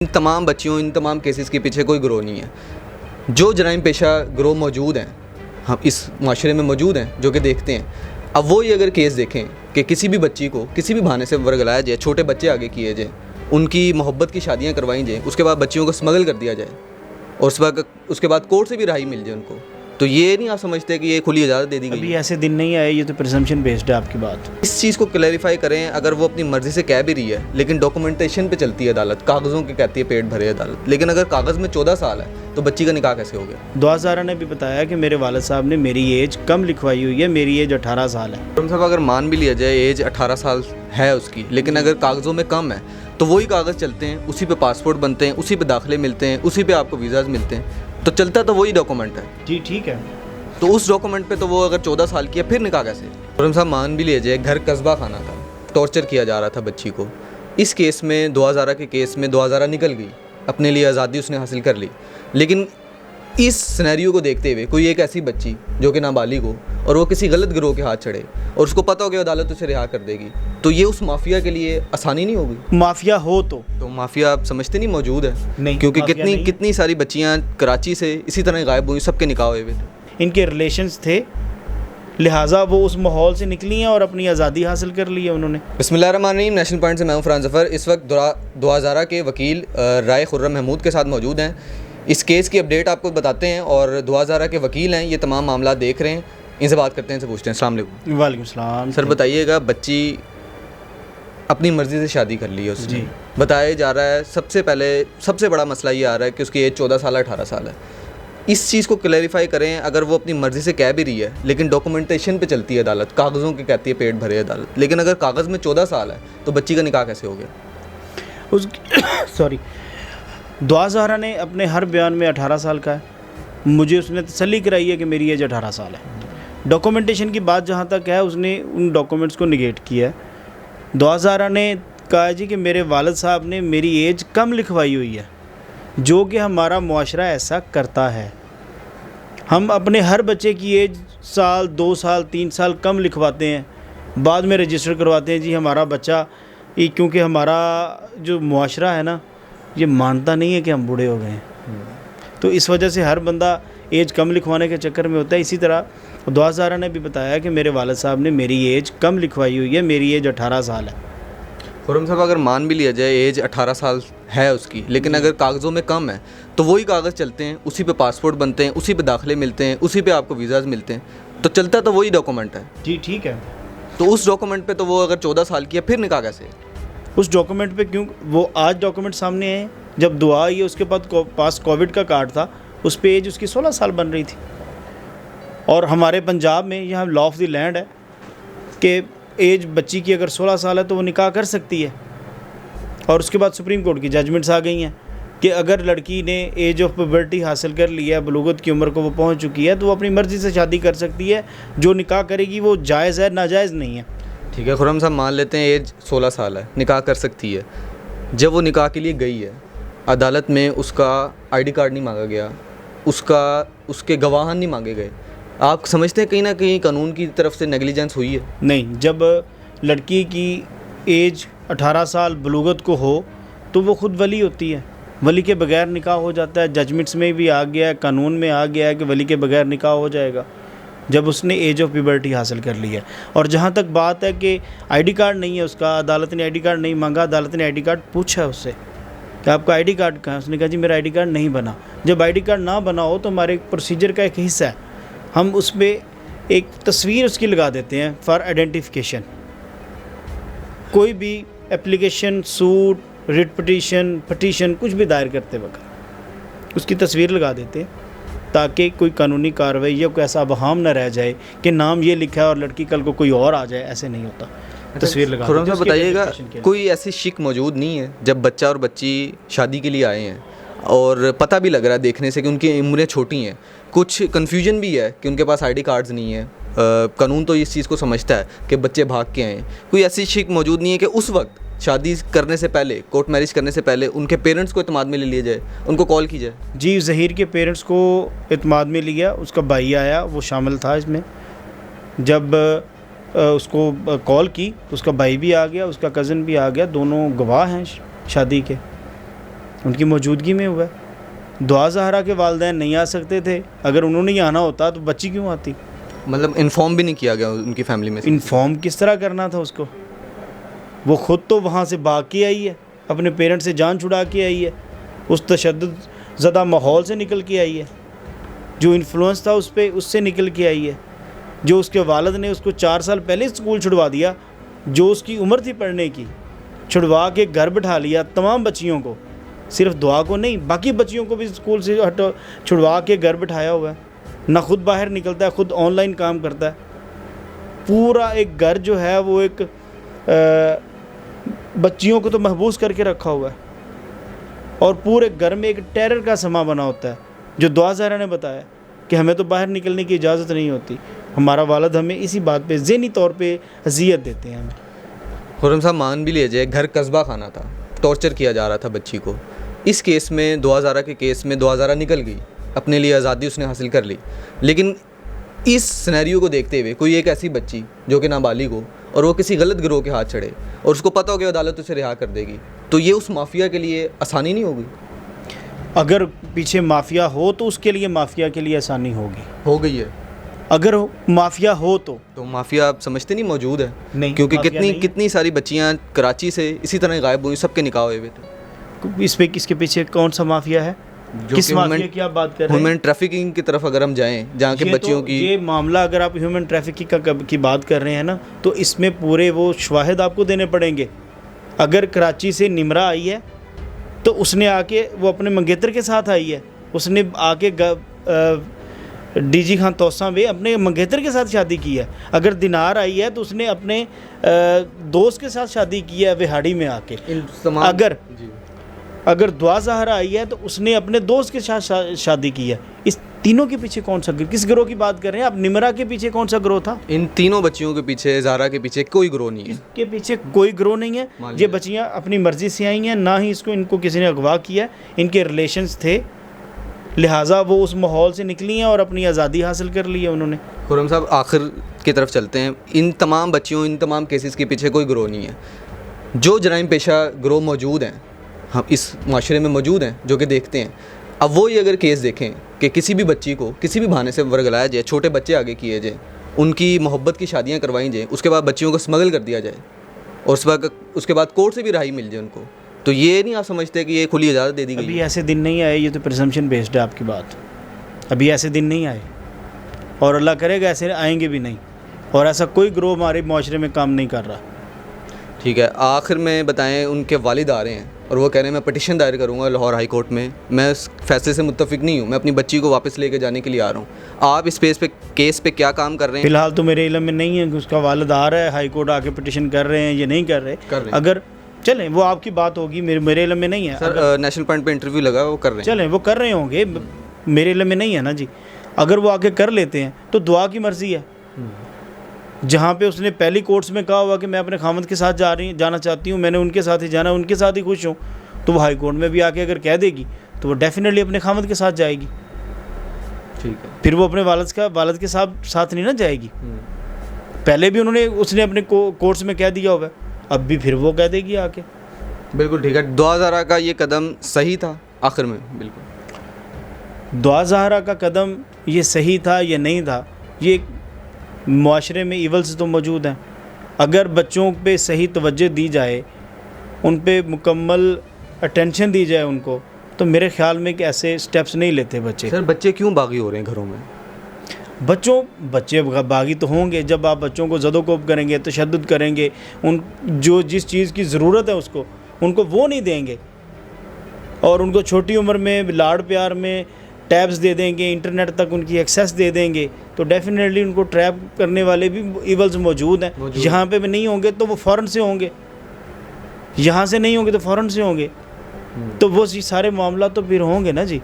ان تمام بچیوں ان تمام کیسز کے پیچھے کوئی گروہ نہیں ہے. جو جرائم پیشہ گروہ موجود ہیں ہم اس معاشرے میں موجود ہیں جو کہ دیکھتے ہیں. اب وہی اگر کیس دیکھیں کہ کسی بھی بچی کو کسی بھی بہانے سے ورگلایا جائے, چھوٹے بچے آگے کیے جائیں, ان کی محبت کی شادیاں کروائیں جائیں, اس کے بعد بچیوں کو اسمگل کر دیا جائے اور اس کے بعد کورٹ سے بھی رہائی مل جائے ان کو, تو یہ نہیں آپ سمجھتے کہ یہ کھلی اجازت دے دی گئی؟ ابھی ایسے دن نہیں آئے, یہ تو پرزمپشن بیسڈ ہے آپ کی بات. اس چیز کو کلیریفائی کریں. اگر وہ اپنی مرضی سے کہہ بھی رہی ہے لیکن ڈاکومنٹیشن پہ چلتی ہے عدالت, کاغذوں کے کہتی ہے پیٹ بھرے عدالت, لیکن اگر کاغذ میں 14 سال ہے تو بچی کا نکاح کیسے ہو گیا؟ دعا زہرا نے بھی بتایا کہ میرے والد صاحب نے میری ایج کم لکھوائی ہوئی ہے, میری ایج 18 سال ہے. صاحب اگر مان بھی لیا جائے ایج 18 سال ہے اس کی, لیکن اگر کاغذوں میں کم ہے تو وہی کاغذ چلتے ہیں, اسی پہ پاسپورٹ بنتے ہیں, اسی پہ داخلے ملتے ہیں, اسی پہ آپ کو ویزاز ملتے ہیں, تو چلتا تو وہی ڈاکومنٹ ہے. جی ٹھیک ہے, تو اس ڈاکومنٹ پہ تو وہ اگر 14 سال کی ہے پھر نکاح کیسے؟ خرم صاحب مان بھی لیا جائے گھر قصبہ خانہ تھا, ٹارچر کیا جا رہا تھا بچی کو. اس کیس میں دعا زہرا کے کیس میں دعا زہرا نکل گئی, اپنے لیے آزادی اس نے حاصل کر لی, لیکن اس سینیریو کو دیکھتے ہوئے کوئی ایک ایسی بچی جو کہ نابالغ ہو اور وہ کسی غلط گروہ کے ہاتھ چڑھے اور اس کو پتہ ہو کہ عدالت اسے رہا کر دے گی, تو یہ اس مافیا کے لیے آسانی نہیں ہوگی؟ مافیا ہو تو مافیا آپ سمجھتے نہیں موجود ہے؟ نہیں, کیونکہ کتنی ساری بچیاں کراچی سے اسی طرح غائب ہوئی, سب کے نکاح ہوئے ہوئے تھے, ان کے ریلیشنز تھے, لہٰذا وہ اس ماحول سے نکلی ہیں اور اپنی آزادی حاصل کر لی ہے انہوں نے. بسم اللہ الرحمن الرحیم. نیشنل پوائنٹ سے میں ہوں فرحان ظفر. اس وقت دعا زہرا کے وکیل رائے خرم محمود کے ساتھ موجود ہیں. اس کیس کی اپڈیٹ آپ کو بتاتے ہیں, اور دعا زہرا کے وکیل ہیں, یہ تمام معاملات دیکھ رہے ہیں, ان سے بات کرتے ہیں, ان سے پوچھتے ہیں. السلام علیکم. وعلیکم السلام. سر بتائیے گا, بچی اپنی مرضی سے شادی کر لی ہے اس نے, بتایا جا رہا ہے سب سے بڑا مسئلہ یہ آ رہا ہے کہ اس کی ایج 14 سال 18 سال ہے. اس چیز کو کلیریفائی کریں. اگر وہ اپنی مرضی سے کہہ بھی رہی ہے لیکن ڈاکومنٹیشن پہ چلتی ہے عدالت, کاغذوں کی کہتی ہے پیٹ بھرے عدالت, لیکن اگر کاغذ میں 14 سال ہے تو بچی کا نکاح کیسے ہو گیا؟ دعا زہرا نے اپنے ہر بیان میں 18 سال کا ہے, مجھے اس نے تسلی کرائی ہے کہ میری ایج 18 سال ہے. ڈاکومنٹیشن کی بات جہاں تک ہے, اس نے ان ڈاکومنٹس کو نگیٹ کیا ہے. دعا زہرا نے کہا جی کہ میرے والد صاحب نے میری ایج کم لکھوائی ہوئی ہے, جو کہ ہمارا معاشرہ ایسا کرتا ہے. ہم اپنے ہر بچے کی ایج سال 2 سال 3 سال کم لکھواتے ہیں, بعد میں رجسٹر کرواتے ہیں. جی ہمارا بچہ, کیونکہ ہمارا جو معاشرہ ہے نا, یہ مانتا نہیں ہے کہ ہم بوڑھے ہو گئے ہیں, تو اس وجہ سے ہر بندہ ایج کم لکھوانے کے چکر میں ہوتا ہے. اسی طرح دعا زہرا نے بھی بتایا کہ میرے والد صاحب نے میری ایج کم لکھوائی ہوئی ہے, میری ایج 18 سال ہے. خرم صاحب اگر مان بھی لیا جائے ایج 18 سال ہے اس کی, لیکن اگر کاغذوں میں کم ہے تو وہی کاغذ چلتے ہیں, اسی پہ پاسپورٹ بنتے ہیں, اسی پہ داخلے ملتے ہیں, اسی پہ آپ کو ویزاز ملتے ہیں, تو چلتا تو وہی ڈاکومنٹ ہے. جی ٹھیک ہے, تو اس ڈاکومنٹ پہ تو وہ اگر 14 سال کی ہے پھر نکاح کیسے؟ اس ڈاکومنٹ پہ کیوں وہ آج ڈاکومنٹ سامنے ہیں, جب دعا آئی ہے اس کے پاس کووڈ کا کارڈ تھا, اس پہ ایج اس کی 16 سال بن رہی تھی. اور ہمارے پنجاب میں یہاں لا آف دی لینڈ ہے کہ ایج بچی کی اگر 16 سال ہے تو وہ نکاح کر سکتی ہے. اور اس کے بعد سپریم کورٹ کی ججمنٹس آ گئی ہیں کہ اگر لڑکی نے ایج آف پیوبرٹی حاصل کر لی ہے, بلوغت کی عمر کو وہ پہنچ چکی ہے, تو وہ اپنی مرضی سے شادی کر سکتی ہے. جو نکاح کرے گی وہ جائز ہے, ناجائز نہیں ہے. ٹھیک ہے خرم صاحب, مان لیتے ہیں ایج 16 سال ہے, نکاح کر سکتی ہے. جب وہ نکاح کے لیے گئی ہے, عدالت میں اس کا آئی ڈی کارڈ نہیں مانگا گیا, اس کے گواہان نہیں مانگے گئے, آپ سمجھتے ہیں کہیں نہ کہیں قانون کی طرف سے نیگلیجنس ہوئی ہے؟ نہیں, جب لڑکی کی ایج 18 سال بلوغت کو ہو تو وہ خود ولی ہوتی ہے, ولی کے بغیر نکاح ہو جاتا ہے. ججمنٹس میں بھی آ گیا ہے, قانون میں آ گیا ہے کہ ولی کے بغیر نکاح ہو جائے گا جب اس نے ایج آف پیوبرٹی حاصل کر لی ہے. اور جہاں تک بات ہے کہ آئی ڈی کارڈ نہیں ہے اس کا, عدالت نے آئی ڈی کارڈ نہیں مانگا, عدالت نے آئی ڈی کارڈ پوچھا اس سے کہ آپ کا آئی ڈی کارڈ کہاں ہے, اس نے کہا جی میرا آئی ڈی کارڈ نہیں بنا. جب آئی ڈی کارڈ نہ بنا ہو تو ہمارے پروسیجر کا ایک حصہ ہے, ہم اس میں ایک تصویر اس کی لگا دیتے ہیں فار آئیڈینٹیفیکیشن. کوئی بھی اپلیکیشن, سوٹ, ریٹ پٹیشن کچھ بھی دائر کرتے وقت اس کی تصویر لگا دیتے ہیں تاکہ کوئی قانونی کارروائی یا کوئی ایسا ابہام نہ رہ جائے کہ نام یہ لکھا ہے اور لڑکی کل کو کوئی اور آ جائے. ایسے نہیں ہوتا, تصویر لگا دیتے ہیں. خرم صاحب بتائیے گا, کوئی ایسی شک موجود نہیں ہے جب بچہ اور بچی شادی کے لیے آئے ہیں اور پتہ بھی لگ رہا ہے دیکھنے سے کہ ان کی عمریں چھوٹی ہیں, کچھ کنفیوژن بھی ہے کہ ان کے پاس آئی ڈی کارڈز نہیں ہیں, قانون تو اس چیز کو سمجھتا ہے کہ بچے بھاگ کے آئے ہیں, کوئی ایسی شک موجود نہیں ہے کہ اس وقت شادی کرنے سے پہلے, کورٹ میرج کرنے سے پہلے ان کے پیرنٹس کو اعتماد میں لے لیا جائے, ان کو کال کی جائے؟ جی, ظہیر کے پیرنٹس کو اعتماد میں لیا, اس کا بھائی آیا, وہ شامل تھا اس میں. جب اس کو کال کی تو اس کا بھائی بھی آ گیا, اس کا کزن بھی آ گیا, دونوں گواہ ہیں شادی کے. ان کی موجودگی میں ہوا ہے. دعا زہرا کے والدین نہیں آ سکتے تھے, اگر انہوں نے آنا ہوتا تو بچی کیوں آتی؟ مطلب انفارم بھی نہیں کیا گیا ان کی فیملی میں سے؟ انفارم کس طرح کرنا تھا اس کو؟ وہ خود تو وہاں سے بھاگ کے آئی ہے, اپنے پیرنٹ سے جان چھڑا کے آئی ہے, اس تشدد زدہ ماحول سے نکل کے آئی ہے, جو انفلوئنس تھا اس پہ اس سے نکل کے آئی ہے. جو اس کے والد نے اس کو 4 سال پہلے اسکول چھڑوا دیا, جو اس کی عمر تھی پڑھنے کی, چھڑوا کے گھر بٹھا لیا تمام بچیوں کو, صرف دعا کو نہیں باقی بچیوں کو بھی اسکول سے چھڑوا کے گھر بٹھایا ہوا ہے. نہ خود باہر نکلتا ہے, خود آن لائن کام کرتا ہے. پورا ایک گھر جو ہے وہ ایک بچیوں کو تو محبوس کر کے رکھا ہوا ہے, اور پورے گھر میں ایک ٹیرر کا سما بنا ہوتا ہے. جو دعا زہرا نے بتایا کہ ہمیں تو باہر نکلنے کی اجازت نہیں ہوتی, ہمارا والد ہمیں اسی بات پہ ذہنی طور پہ اذیت دیتے ہیں ہمیں. خرم صاحب مان بھی لیجیے گھر قصبہ خانہ تھا, ٹارچر کیا جا رہا تھا بچی کو. اس کیس میں دعا زہرا کے کیس میں دعا زہرا نکل گئی, اپنے لیے آزادی اس نے حاصل کر لی. لیکن اس سینیریو کو دیکھتے ہوئے کوئی ایک ایسی بچی جو کہ نابالغ ہو اور وہ کسی غلط گروہ کے ہاتھ چڑھے اور اس کو پتہ ہو کہ عدالت اسے رہا کر دے گی, تو یہ اس مافیا کے لیے آسانی نہیں ہوگی؟ اگر پیچھے مافیا ہو تو اس کے لیے مافیا کے لیے آسانی ہوگی, ہو گئی ہے. اگر مافیا ہو تو مافیا آپ سمجھتے نہیں موجود ہے؟ نہیں, کیونکہ مافیا نہیں. کتنی ساری بچیاں کراچی سے اسی طرح غائب ہوئی, سب کے نکاح ہوئے ہوئے تھے. اس پہ کس کے پیچھے کون سا مافیا ہے؟ کس مافیا کی آپ بات کر رہے ہیں؟ ہیومن ٹریفکنگ کی طرف اگر ہم جائیں, جہاں کے بچیوں کی یہ معاملہ, اگر آپ ہیومن ٹریفکنگ کی بات کر رہے ہیں نا, تو اس میں پورے وہ شواہد آپ کو دینے پڑیں گے. اگر کراچی سے نمرا آئی ہے تو اس نے آ کے وہ اپنے منگیتر کے ساتھ آئی ہے, اس نے آ کے ڈی جی خان توساں میں اپنے منگیتر کے ساتھ شادی کی ہے. اگر دینار آئی ہے تو اس نے اپنے دوست کے ساتھ شادی کی ہے وہاڑی میں آ کے. اگر دعا زہرا آئی ہے تو اس نے اپنے دوست کے ساتھ شادی کی ہے. اس تینوں کے پیچھے کون سا, کس گروہ کی بات کر رہے ہیں آپ؟ نمرا کے پیچھے کون سا گروہ تھا؟ ان تینوں بچیوں کے پیچھے, زہرا کے پیچھے کوئی گروہ نہیں ہے. اس کے پیچھے کوئی گروہ نہیں ہے. یہ بچیاں اپنی مرضی سے آئی ہیں, نہ ہی ان کو کسی نے اغوا کیا. ان کے ریلیشنز تھے, لہٰذا وہ اس ماحول سے نکلی ہیں اور اپنی آزادی حاصل کر لی ہے انہوں نے. خرم صاحب آخر کی طرف چلتے ہیں. ان تمام بچیوں, ان تمام کیسز کے پیچھے کوئی گروہ نہیں ہے. جو جرائم پیشہ گروہ موجود ہیں, ہم اس معاشرے میں موجود ہیں جو کہ دیکھتے ہیں, اب وہ یہ اگر کیس دیکھیں کہ کسی بھی بچی کو کسی بھی بہانے سے ورگلایا جائے, چھوٹے بچے آگے کیے جائیں, ان کی محبت کی شادیاں کروائی جائیں, اس کے بعد بچیوں کو اسمگل کر دیا جائے اور اس کے بعد کورٹ سے بھی رہائی مل جائے ان کو, تو یہ نہیں آپ سمجھتے کہ یہ کھلی اجازت دے دی گئی؟ ابھی ایسے دن نہیں آئے, یہ تو پرزمپشن بیسڈ ہے آپ کی بات. ابھی ایسے دن نہیں آئے, اور اللہ کرے گا ایسے آئیں گے بھی نہیں, اور ایسا کوئی گروہ ہمارے معاشرے میں کام نہیں کر رہا. ٹھیک ہے, آخر میں بتائیں, ان کے والد آ رہے ہیں اور وہ کہہ رہے ہیں میں پٹیشن دائر کروں گا لاہور ہائی کورٹ میں, میں اس فیصلے سے متفق نہیں ہوں, میں اپنی بچی کو واپس لے کے جانے کے لیے آ رہا ہوں. آپ اس کیس پہ کیا کام کر رہے ہیں؟ فی الحال تو میرے علم میں نہیں ہے کہ اس کا والد آ رہا ہے ہائی کورٹ آ کے پٹیشن کر رہے ہیں یا نہیں کر رہے. اگر چلیں وہ آپ کی بات ہوگی, میرے علم میں نہیں ہے. سر نیشنل پوائنٹ پہ انٹرویو لگا, وہ کر رہے ہیں. چلیں وہ کر رہے ہوں گے, میرے علم میں نہیں ہے نا جی. اگر وہ آگے کر لیتے ہیں تو دعا کی مرضی ہے. جہاں پہ اس نے پہلی کورٹس میں کہا ہوا کہ میں اپنے خامد کے ساتھ جانا چاہتی ہوں, میں نے ان کے ساتھ ہی جانا, ان کے ساتھ ہی خوش ہوں, تو وہ ہائی کورٹ میں بھی آ کے اگر کہہ دے گی تو وہ ڈیفینیٹلی اپنے خامد کے ساتھ جائے گی. ٹھیک ہے, پھر وہ اپنے والد کے ساتھ نہیں نہ جائے گی. پہلے بھی اس نے اپنے کورٹس میں کہہ دیا ہوا ہے, اب بھی پھر وہ کہہ دے گی آ کے. بالکل ٹھیک ہے. دعا زہرا کا یہ قدم صحیح تھا آخر میں؟ بالکل دعا زہرا کا قدم یہ صحیح تھا یا نہیں تھا, یہ معاشرے میں ایولز تو موجود ہیں. اگر بچوں پہ صحیح توجہ دی جائے, ان پہ مکمل اٹینشن دی جائے ان کو, تو میرے خیال میں کہ ایسے سٹیپس نہیں لیتے بچے. سر بچے کیوں باغی ہو رہے ہیں گھروں میں؟ بچے باغی تو ہوں گے جب آپ بچوں کو زد و کوب کریں گے, تشدد کریں گے, جس چیز کی ضرورت ہے اس کو ان کو وہ نہیں دیں گے, اور ان کو چھوٹی عمر میں لاڑ پیار میں ٹیبز دے دیں گے, انٹرنیٹ تک ان کی ایکسیس دے دیں گے, تو ڈیفینیٹلی ان کو ٹریپ کرنے والے بھی ایولز موجود ہیں. یہاں پہ بھی نہیں ہوں گے تو وہ فوراً سے ہوں گے, یہاں سے نہیں ہوں گے تو فوراً سے ہوں گے. تو وہ سارے معاملات تو پھر ہوں گے نا جی,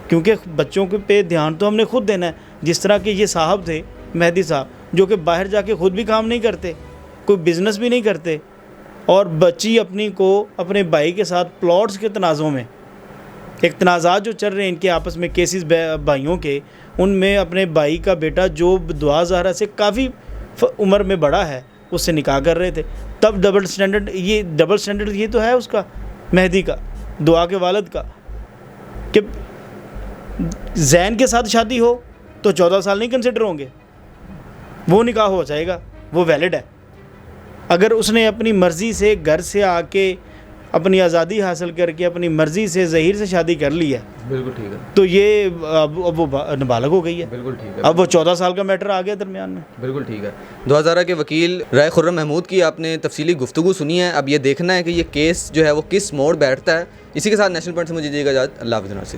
کیونکہ بچوں کے پہ دھیان تو ہم نے خود دینا ہے. جس طرح کہ یہ صاحب تھے, مہدی صاحب, جو کہ باہر جا کے خود بھی کام نہیں کرتے, کوئی بزنس بھی نہیں کرتے, اور بچی اپنی کو اپنے بھائی کے ساتھ پلاٹس کے تنازعوں میں, ایک تنازعات جو چل رہے ہیں ان کے آپس میں, کیسز بھائیوں کے, ان میں اپنے بھائی کا بیٹا جو دعا زہرا سے کافی عمر میں بڑا ہے اس سے نکاح کر رہے تھے. تب ڈبل سٹینڈرڈ یہ تو ہے اس کا, مہدی کا, دعا کے والد کا کہ زین کے ساتھ شادی ہو تو 14 سال نہیں کنسیڈر ہوں گے, وہ نکاح ہو جائے گا, وہ ویلڈ ہے. اگر اس نے اپنی مرضی سے گھر سے آ کے اپنی آزادی حاصل کر کے اپنی مرضی سے ظہیر سے شادی کر لی ہے, بالکل ٹھیک ہے, تو یہ اب وہ نابالغ ہو گئی ہے. بالکل ٹھیک ہے, اب وہ 14 سال کا میٹر آ گیا درمیان میں. بالکل ٹھیک ہے. دوازارہ کے وکیل رائے خرم محمود کی آپ نے تفصیلی گفتگو سنی ہے. اب یہ دیکھنا ہے کہ یہ کیس جو ہے وہ کس موڑ بیٹھتا ہے. اسی کے ساتھ نیشنل پوائنٹ سے مجھے دیجیے گا اجازت. اللہ حافظ.